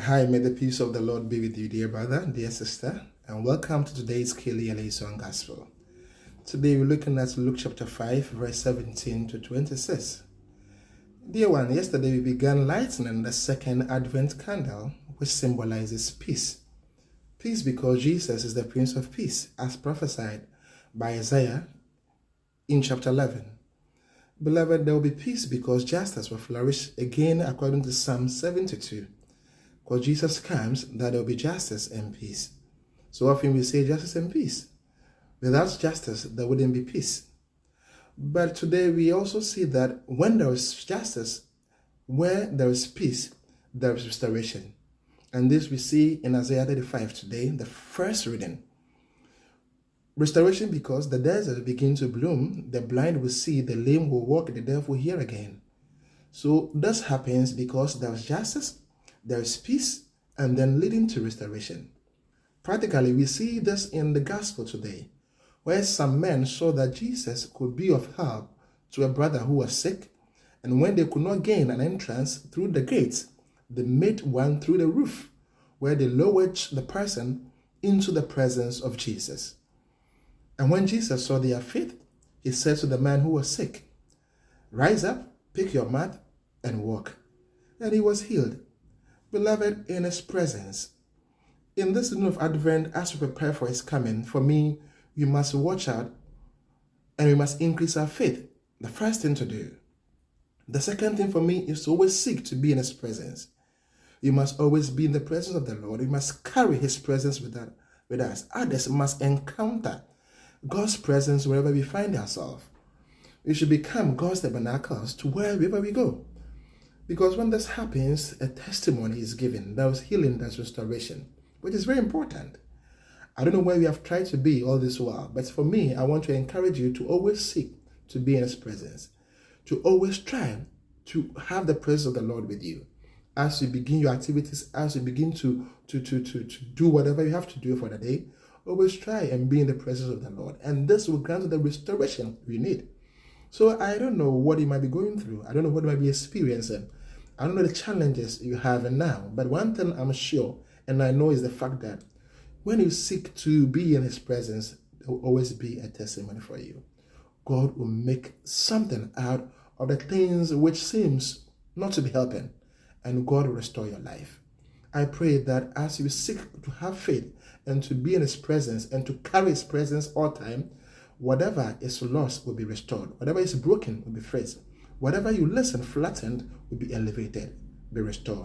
Hi, may the peace of the Lord be with you, dear brother, dear sister, and welcome to today's Kili Eleison Gospel. Today we're looking at Luke chapter 5, verse 17 to 26. Dear one, yesterday we began lighting the second Advent candle, which symbolizes peace. Peace because Jesus is the Prince of Peace, as prophesied by Isaiah in chapter 11. Beloved, there will be peace because justice will flourish again according to Psalm 72. Because Jesus comes, that there will be justice and peace. So often we say justice and peace. Without justice, there wouldn't be peace. But today we also see that when there is justice, where there is peace, there is restoration. And this we see in Isaiah 35 today, the first reading. Restoration because the desert will begin to bloom, the blind will see, the lame will walk, the deaf will hear again. So this happens because there is justice, there is peace, and then leading to restoration. Practically, we see this in the gospel today, where some men saw that Jesus could be of help to a brother who was sick, and when they could not gain an entrance through the gates, they made one through the roof, where they lowered the person into the presence of Jesus. And when Jesus saw their faith, he said to the man who was sick, "Rise up, pick your mat, and walk." And he was healed. Beloved, in his presence. In this season of Advent, as we prepare for his coming, for me, we must watch out and we must increase our faith. The first thing to do. The second thing for me is to always seek to be in his presence. You must always be in the presence of the Lord. We must carry his presence with us. Others must encounter God's presence wherever we find ourselves. We should become God's tabernacles to wherever we go. Because when this happens, a testimony is given. There is healing, there's restoration, which is very important. I don't know where we have tried to be all this while, but for me, I want to encourage you to always seek to be in his presence, to always try to have the presence of the Lord with you. As you begin your activities, as you begin to do whatever you have to do for the day, always try and be in the presence of the Lord. And this will grant you the restoration you need. So I don't know what you might be going through. I don't know what you might be experiencing. I don't know the challenges you have now. But one thing I'm sure, and I know, is the fact that when you seek to be in his presence, there will always be a testimony for you. God will make something out of the things which seems not to be helping. And God will restore your life. I pray that as you seek to have faith and to be in his presence and to carry his presence all time, whatever is lost will be restored. Whatever is broken will be fixed. Whatever you listen flattened will be elevated, be restored.